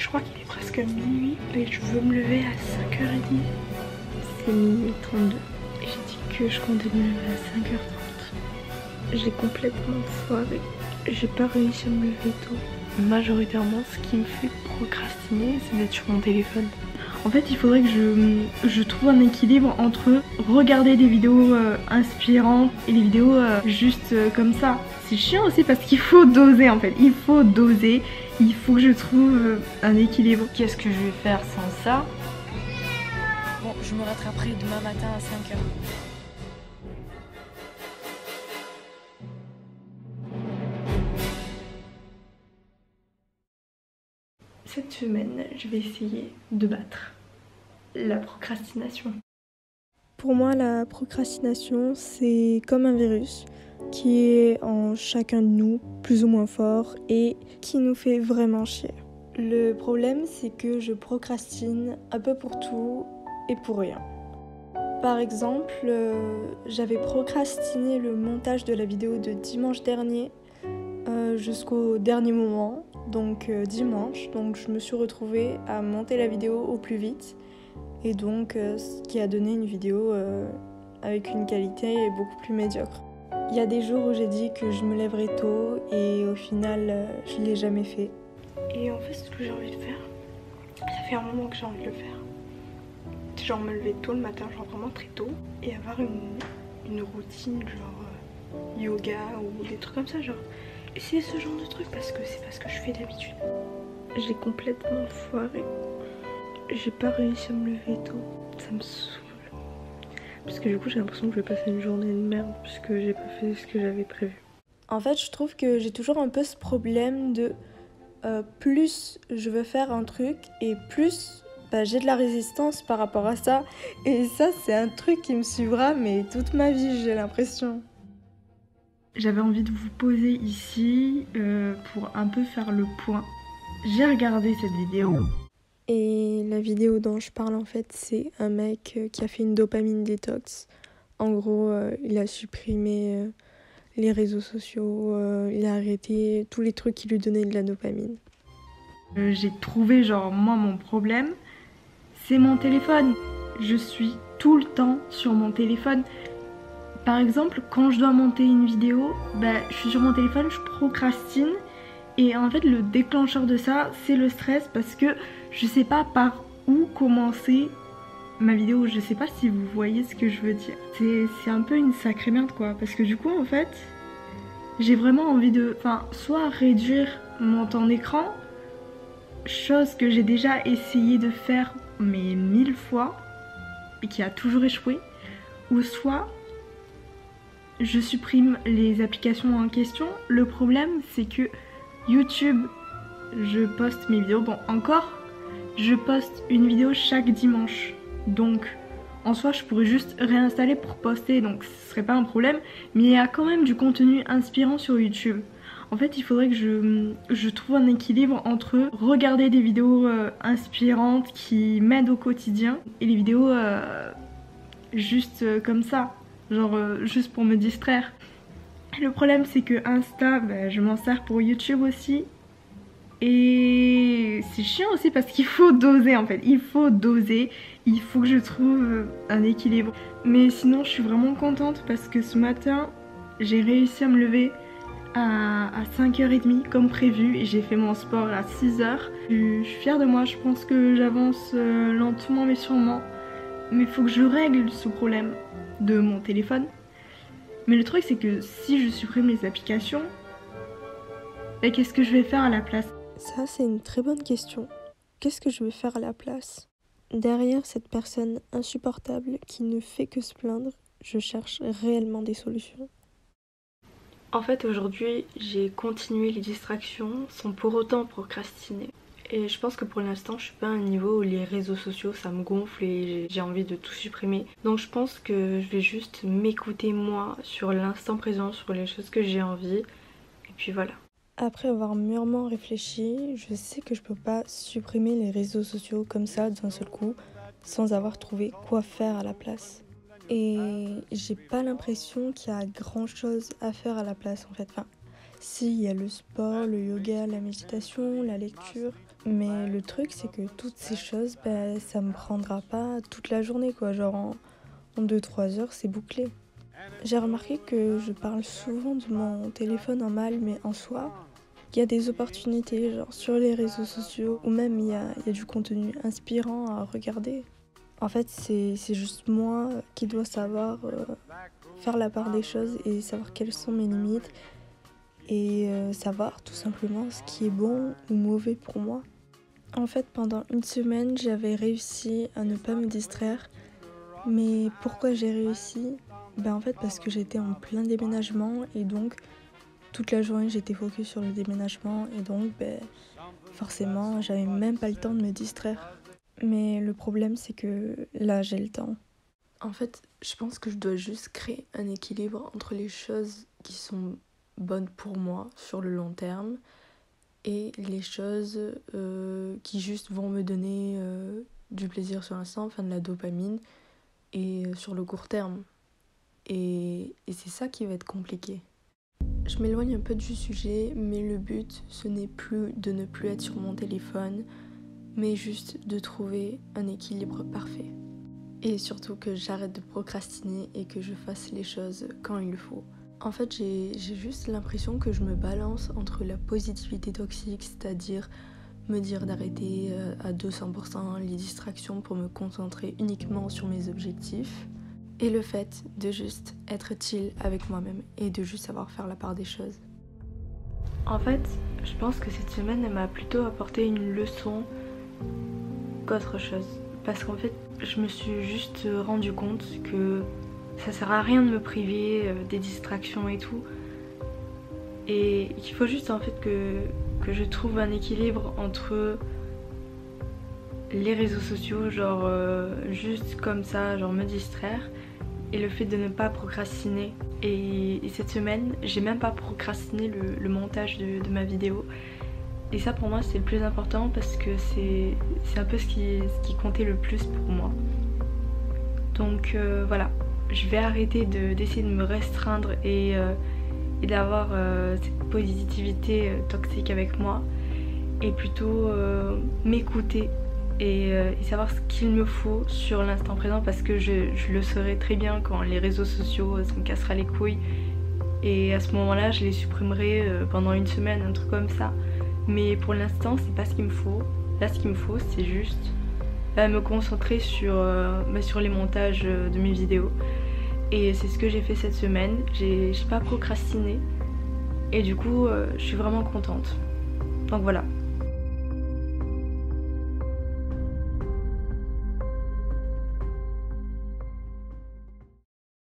Je crois qu'il est presque minuit et je veux me lever à 5h30. C'est minuit 32. Et j'ai dit que je comptais me lever à 5h30. J'ai complètement foiré. J'ai pas réussi à me lever tôt. Majoritairement, ce qui me fait procrastiner, c'est d'être sur mon téléphone. En fait, il faudrait que je trouve un équilibre entre regarder des vidéos inspirantes et les vidéos juste comme ça. C'est chiant aussi parce qu'il faut doser en fait. Il faut doser. Il faut que je trouve un équilibre. Qu'est-ce que je vais faire sans ça? Bon, je me rattraperai demain matin à 5h. Cette semaine, je vais essayer de battre la procrastination. Pour moi, la procrastination, c'est comme un virus qui est en chacun de nous, plus ou moins fort, et qui nous fait vraiment chier. Le problème, c'est que je procrastine un peu pour tout et pour rien. Par exemple, j'avais procrastiné le montage de la vidéo de dimanche dernier jusqu'au dernier moment, donc dimanche. Donc je me suis retrouvée à monter la vidéo au plus vite, et donc ce qui a donné une vidéo avec une qualité beaucoup plus médiocre. Il y a des jours où j'ai dit que je me lèverais tôt et au final je l'ai jamais fait. Et en fait, ce que j'ai envie de faire, ça fait un moment que j'ai envie de le faire. Genre me lever tôt le matin, genre vraiment très tôt, et avoir une routine genre yoga ou des trucs comme ça, genre essayer ce genre de trucs parce que c'est pas ce que je fais d'habitude. J'ai complètement foiré. J'ai pas réussi à me lever tôt. Ça me saoule. Parce que du coup j'ai l'impression que je vais passer une journée de merde puisque j'ai pas fait ce que j'avais prévu. En fait, je trouve que j'ai toujours un peu ce problème de plus je veux faire un truc et plus j'ai de la résistance par rapport à ça. Et ça, c'est un truc qui me suivra mais toute ma vie, j'ai l'impression. J'avais envie de vous poser ici pour un peu faire le point. J'ai regardé cette vidéo. Et la vidéo dont je parle en fait, c'est un mec qui a fait une dopamine détox. En gros, il a supprimé les réseaux sociaux, il a arrêté tous les trucs qui lui donnaient de la dopamine. J'ai trouvé genre moi mon problème, c'est mon téléphone. Je suis tout le temps sur mon téléphone. Par exemple, quand je dois monter une vidéo, je suis sur mon téléphone, je procrastine. Et en fait, le déclencheur de ça, c'est le stress parce que je sais pas par où commencer ma vidéo. Je sais pas si vous voyez ce que je veux dire. C'est un peu une sacrée merde quoi. Parce que du coup, en fait, j'ai vraiment envie de... soit réduire mon temps d'écran, chose que j'ai déjà essayé de faire mais 1000 fois et qui a toujours échoué, ou soit je supprime les applications en question. Le problème, c'est que YouTube, je poste mes vidéos. Bon, encore, je poste une vidéo chaque dimanche. Donc, en soi, je pourrais juste réinstaller pour poster, donc ce serait pas un problème. Mais il y a quand même du contenu inspirant sur YouTube. En fait, il faudrait que je trouve un équilibre entre regarder des vidéos inspirantes qui m'aident au quotidien et les vidéos juste comme ça, genre juste pour me distraire. Le problème c'est que Insta, je m'en sers pour YouTube aussi. Et c'est chiant aussi parce qu'il faut doser en fait, il faut doser, il faut que je trouve un équilibre. Mais sinon je suis vraiment contente parce que ce matin j'ai réussi à me lever à 5h30 comme prévu et j'ai fait mon sport à 6h. Je suis fière de moi, je pense que j'avance lentement mais sûrement. Mais il faut que je règle ce problème de mon téléphone. Mais le truc c'est que si je supprime les applications, qu'est-ce que je vais faire à la place? Ça, c'est une très bonne question. Qu'est-ce que je vais faire à la place? Derrière cette personne insupportable qui ne fait que se plaindre, je cherche réellement des solutions. En fait, aujourd'hui, j'ai continué les distractions sans pour autant procrastiner. Et je pense que pour l'instant, je suis pas à un niveau où les réseaux sociaux, ça me gonfle et j'ai envie de tout supprimer. Donc je pense que je vais juste m'écouter moi sur l'instant présent, sur les choses que j'ai envie. Et puis voilà. Après avoir mûrement réfléchi, je sais que je peux pas supprimer les réseaux sociaux comme ça d'un seul coup, sans avoir trouvé quoi faire à la place. Et j'ai pas l'impression qu'il y a grand chose à faire à la place en fait. Si, il y a le sport, le yoga, la méditation, la lecture, Mais le truc, c'est que toutes ces choses, ça me prendra pas toute la journée, quoi. Genre en 2-3 heures, c'est bouclé. J'ai remarqué que je parle souvent de mon téléphone en mal, mais en soi, il y a des opportunités, genre sur les réseaux sociaux, ou même il y a du contenu inspirant à regarder. En fait, c'est juste moi qui dois savoir faire la part des choses et savoir quelles sont mes limites et savoir tout simplement ce qui est bon ou mauvais pour moi. En fait, pendant une semaine, j'avais réussi à ne pas me distraire. Mais pourquoi j'ai réussi ? En fait, parce que j'étais en plein déménagement et donc toute la journée j'étais focus sur le déménagement et donc forcément j'avais même pas le temps de me distraire. Mais le problème c'est que là j'ai le temps. En fait, je pense que je dois juste créer un équilibre entre les choses qui sont bonnes pour moi sur le long terme et les choses qui juste vont me donner du plaisir sur l'instant, enfin de la dopamine et sur le court terme. Et c'est ça qui va être compliqué. Je m'éloigne un peu du sujet, mais le but, ce n'est plus de ne plus être sur mon téléphone, mais juste de trouver un équilibre parfait. Et surtout que j'arrête de procrastiner et que je fasse les choses quand il le faut. En fait, j'ai juste l'impression que je me balance entre la positivité toxique, c'est-à-dire me dire d'arrêter à 200% les distractions pour me concentrer uniquement sur mes objectifs, et le fait de juste être chill avec moi-même et de juste savoir faire la part des choses. En fait, je pense que cette semaine, elle m'a plutôt apporté une leçon qu'autre chose. Parce qu'en fait, je me suis juste rendu compte que ça sert à rien de me priver des distractions et tout. Et qu'il faut juste en fait que je trouve un équilibre entre les réseaux sociaux, genre juste comme ça, genre me distraire, et le fait de ne pas procrastiner. Et cette semaine, j'ai même pas procrastiné le montage de ma vidéo. Et ça pour moi c'est le plus important parce que c'est un peu ce qui comptait le plus pour moi. Donc voilà, je vais arrêter d'essayer de me restreindre et d'avoir cette positivité toxique avec moi et plutôt m'écouter et savoir ce qu'il me faut sur l'instant présent parce que je le saurai très bien quand les réseaux sociaux ça me cassera les couilles et à ce moment-là je les supprimerai pendant une semaine, un truc comme ça. Mais pour l'instant c'est pas ce qu'il me faut. Là ce qu'il me faut c'est juste me concentrer sur les montages de mes vidéos. Et c'est ce que j'ai fait cette semaine. J'ai pas procrastiné et du coup je suis vraiment contente. Donc voilà.